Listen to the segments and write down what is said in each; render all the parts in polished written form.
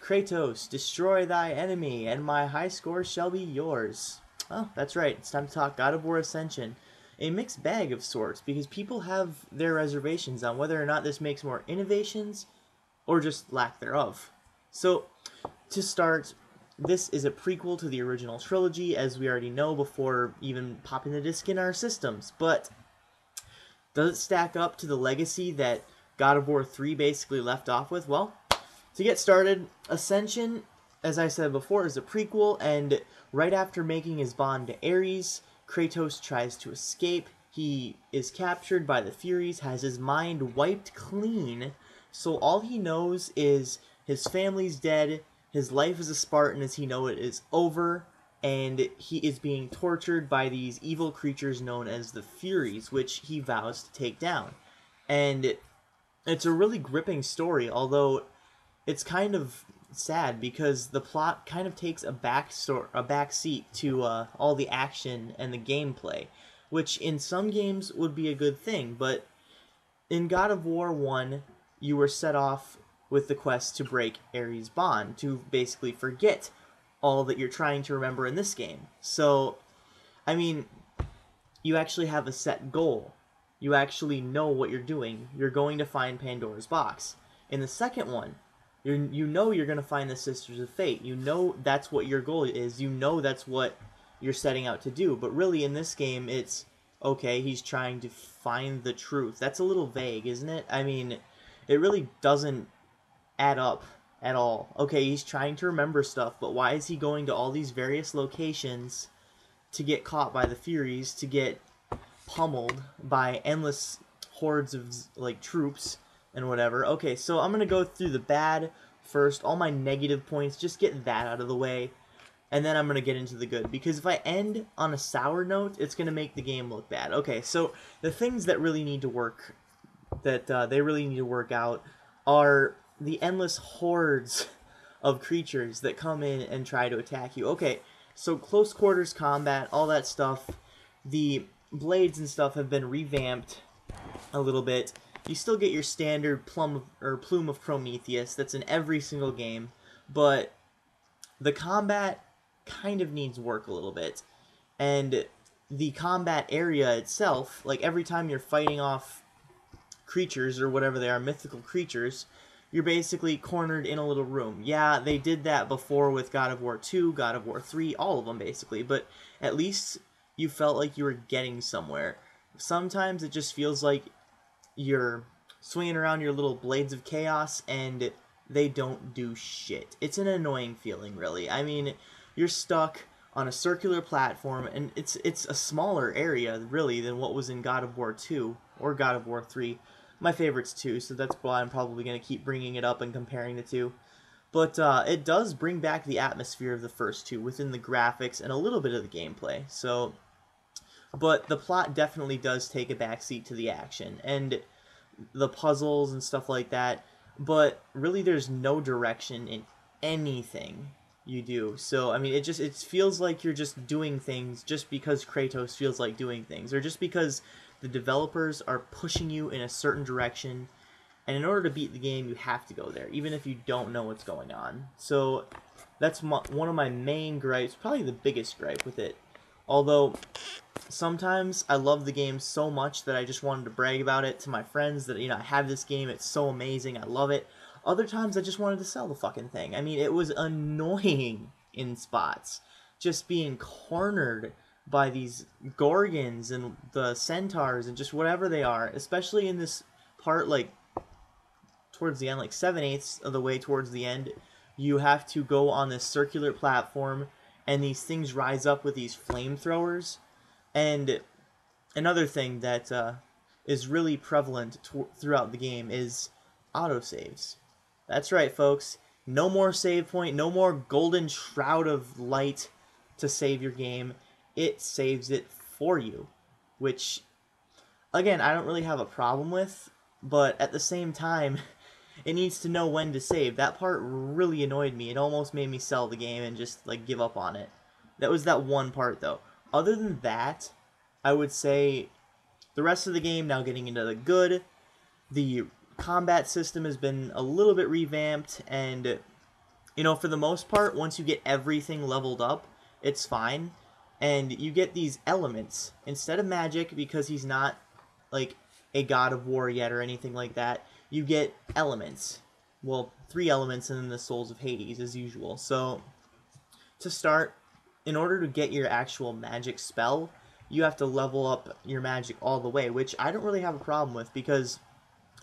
Kratos, destroy thy enemy, and my high score shall be yours. Oh, that's right, it's time to talk God of War Ascension. A mixed bag of sorts, because people have their reservations on whether or not this makes more innovations, or just lack thereof. So, to start, this is a prequel to the original trilogy, as we already know before even popping the disc in our systems, but does it stack up to the legacy that God of War 3 basically left off with? Well, to get started, Ascension, as I said before, is a prequel, and right after making his bond to Ares, Kratos tries to escape. He is captured by the Furies, has his mind wiped clean, so all he knows is his family's dead, his life as a Spartan as he knows it is over, and he is being tortured by these evil creatures known as the Furies, which he vows to take down. And it's a really gripping story, although it's kind of sad because the plot kind of takes a back seat to all the action and the gameplay, which in some games would be a good thing, but in God of War 1, you were set off with the quest to break Ares' bond, to basically forget all that you're trying to remember in this game. So, I mean, you actually have a set goal. You actually know what you're doing. You're going to find Pandora's box. In the second one, you know you're going to find the Sisters of Fate. You know that's what your goal is. You know that's what you're setting out to do. But really, in this game, it's, okay, he's trying to find the truth. That's a little vague, isn't it? I mean, it really doesn't add up at all. Okay, he's trying to remember stuff, but why is he going to all these various locations to get caught by the Furies, to get pummeled by endless hordes of, like, troops and whatever? Okay, so I'm going to go through the bad first, all my negative points, just get that out of the way, and then I'm going to get into the good, because if I end on a sour note, it's going to make the game look bad. Okay, so the things that really need to work, that they really need to work out, are the endless hordes of creatures that come in and try to attack you. Okay, so close quarters combat, all that stuff, the blades and stuff have been revamped a little bit. You still get your standard plume of Prometheus that's in every single game, but the combat kind of needs work a little bit. And the combat area itself, like every time you're fighting off creatures or whatever they are, mythical creatures, you're basically cornered in a little room. Yeah, they did that before with God of War 2, God of War 3, all of them basically, but at least you felt like you were getting somewhere. Sometimes it just feels like you're swinging around your little blades of chaos and they don't do shit. It's an annoying feeling, really. I mean, you're stuck on a circular platform, and it's a smaller area, really, than what was in God of War 2 or God of War 3. My favorite's 2, so that's why I'm probably going to keep bringing it up and comparing the two. But it does bring back the atmosphere of the first two within the graphics and a little bit of the gameplay. So, but the plot definitely does take a backseat to the action and the puzzles and stuff like that. But really, there's no direction in anything you do. So, I mean, it feels like you're just doing things just because Kratos feels like doing things, or just because the developers are pushing you in a certain direction, and in order to beat the game, you have to go there, even if you don't know what's going on. So that's one of my main gripes, probably the biggest gripe with it. Although, sometimes I love the game so much that I just wanted to brag about it to my friends that, you know, I have this game, it's so amazing, I love it. Other times I just wanted to sell the fucking thing. I mean, it was annoying in spots, just being cornered by these gorgons and the centaurs and just whatever they are, especially in this part, like, towards the end, like 7/8 of the way towards the end, you have to go on this circular platform, and these things rise up with these flamethrowers. And another thing that is really prevalent throughout the game is autosaves. That's right, folks. No more save point, no more golden shroud of light to save your game. It saves it for you, which, again, I don't really have a problem with, but at the same time, it needs to know when to save. That part really annoyed me. It almost made me sell the game and just, like, give up on it. That was that one part, though. Other than that, I would say the rest of the game, now getting into the good, the combat system has been a little bit revamped, and You know, for the most part, once you get everything leveled up, it's fine. And you get these elements instead of magic, because he's not like a god of war yet or anything like that. You get elements. Well, 3 elements and then the souls of Hades as usual. So to start, in order to get your actual magic spell, you have to level up your magic all the way, which I don't really have a problem with, because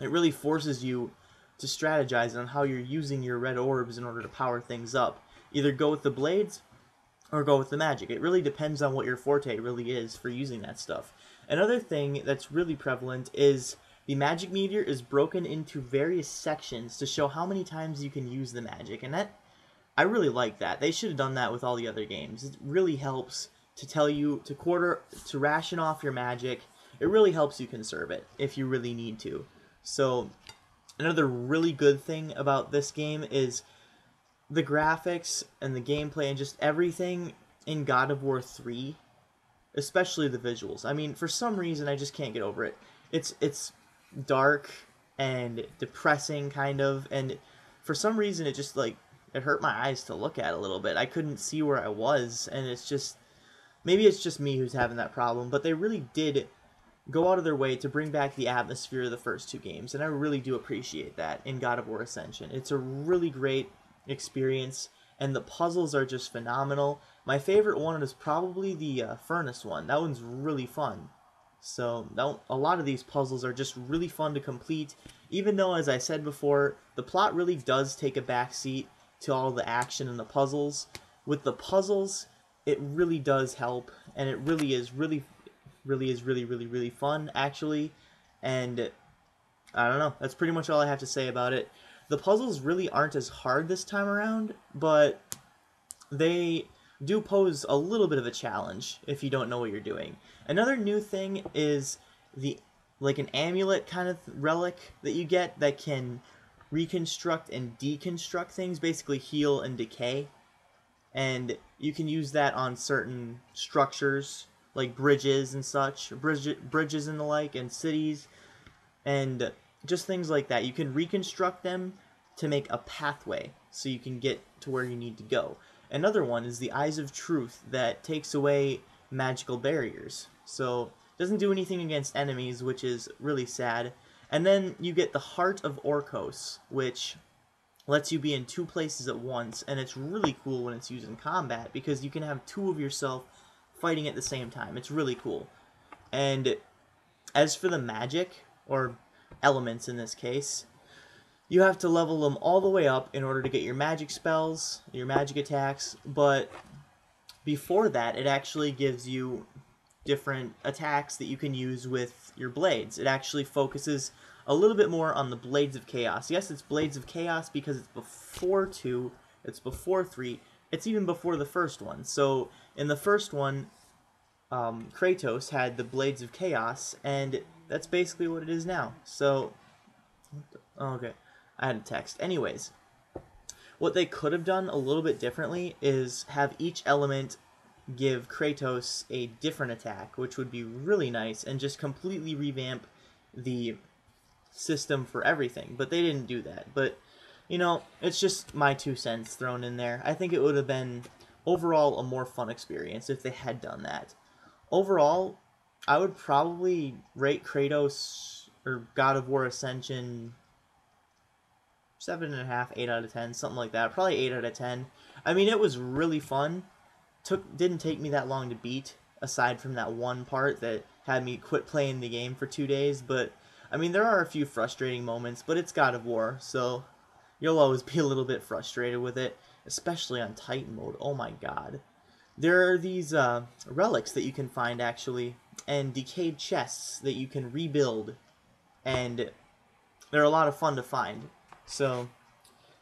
it really forces you to strategize on how you're using your red orbs in order to power things up. Either go with the blades or go with the magic. It really depends on what your forte really is for using that stuff. Another thing that's really prevalent is the magic meter is broken into various sections to show how many times you can use the magic, and that I really like that. They should have done that with all the other games. It really helps to tell you to ration off your magic. It really helps you conserve it if you really need to. So another really good thing about this game is the graphics and the gameplay and just everything in God of War 3, especially the visuals. I mean, for some reason I just can't get over it. It's dark and depressing kind of, and for some reason it just like it hurt my eyes to look at a little bit. I couldn't see where I was, and it's just maybe it's just me who's having that problem, but they really did go out of their way to bring back the atmosphere of the first 2 games, and I really do appreciate that in God of War Ascension. It's a really great experience, and the puzzles are just phenomenal. My favorite one is probably the furnace one. That one's really fun. So a lot of these puzzles are just really fun to complete, even though, as I said before, the plot really does take a backseat to all the action and the puzzles. With the puzzles, it really does help, and it really is really fun, actually. And I don't know, that's pretty much all I have to say about it. The puzzles really aren't as hard this time around, but they do pose a little bit of a challenge if you don't know what you're doing. Another new thing is like an amulet kind of relic that you get that can reconstruct and deconstruct things, basically heal and decay. And you can use that on certain structures like bridges and such, bridges and the like, and cities, and just things like that. You can reconstruct them to make a pathway so you can get to where you need to go. Another one is the Eyes of Truth that takes away magical barriers. So it doesn't do anything against enemies, which is really sad. And then you get the Heart of Orcos, which lets you be in 2 places at once, and it's really cool when it's used in combat because you can have 2 of yourself fighting at the same time. It's really cool. And as for the magic, or elements in this case, you have to level them all the way up in order to get your magic spells, your magic attacks, but before that, it actually gives you different attacks that you can use with your blades. It actually focuses a little bit more on the Blades of Chaos. Yes, it's Blades of Chaos because it's before 2, it's before 3, it's even before the first one. So in the first one, Kratos had the Blades of Chaos, and that's basically what it is now. So, okay, I had a text. Anyways, what they could have done a little bit differently is have each element give Kratos a different attack, which would be really nice, and just completely revamp the system for everything. But they didn't do that. But, you know, it's just my 2 cents thrown in there. I think it would have been, overall, a more fun experience if they had done that. Overall, I would probably rate Kratos, or God of War Ascension, 7.5, 8 out of 10, something like that. Probably 8 out of 10. I mean, it was really fun. Didn't take me that long to beat, aside from that one part that had me quit playing the game for 2 days. But, I mean, there are a few frustrating moments, but it's God of War, so you'll always be a little bit frustrated with it, especially on Titan mode. Oh my god. There are these relics that you can find, actually, and decayed chests that you can rebuild, and they're a lot of fun to find. So,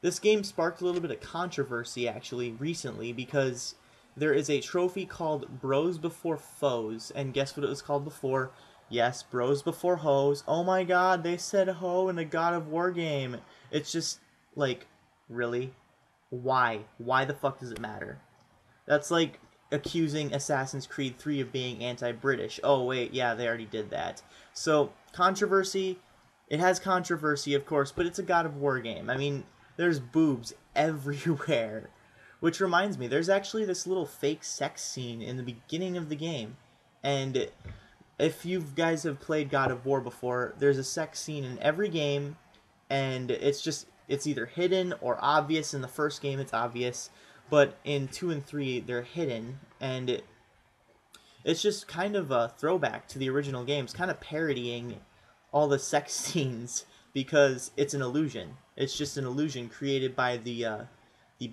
this game sparked a little bit of controversy, actually, recently, because there is a trophy called Bros Before Foes, and guess what it was called before? Yes, Bros Before Hoes. Oh my god, they said ho in the God of War game. It's just, like, really? Why? Why the fuck does it matter? That's like accusing Assassin's Creed 3 of being anti-British. Oh, wait, yeah, they already did that. So, controversy, it has controversy, of course, but it's a God of War game. I mean, there's boobs everywhere. Which reminds me, there's actually this little fake sex scene in the beginning of the game. And if you guys have played God of War before, there's a sex scene in every game, and it's either hidden or obvious. In the first game, it's obvious, but in 2 and 3, they're hidden, and it's just kind of a throwback to the original games, kind of parodying all the sex scenes because it's an illusion. It's just an illusion created by the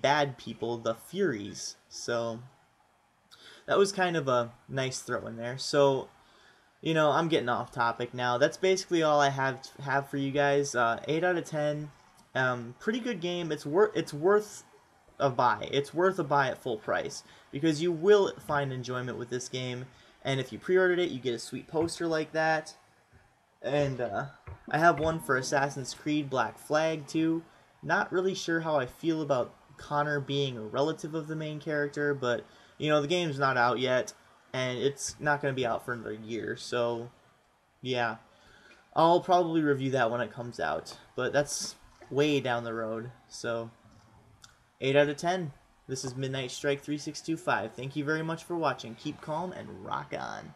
bad people, the Furies. So that was kind of a nice throw in there. So, I'm getting off topic now. That's basically all I have for you guys. 8 out of 10. Pretty good game. It's worth a buy. It's worth a buy at full price because you will find enjoyment with this game. And if you pre-ordered it, you get a sweet poster like that. And I have one for Assassin's Creed Black Flag too. Not really sure how I feel about Connor being a relative of the main character, but the game's not out yet, and it's not going to be out for another year. So yeah, I'll probably review that when it comes out, but that's way down the road. So 8 out of 10. This is Midnight Strike 3625. Thank you very much for watching. Keep calm and rock on.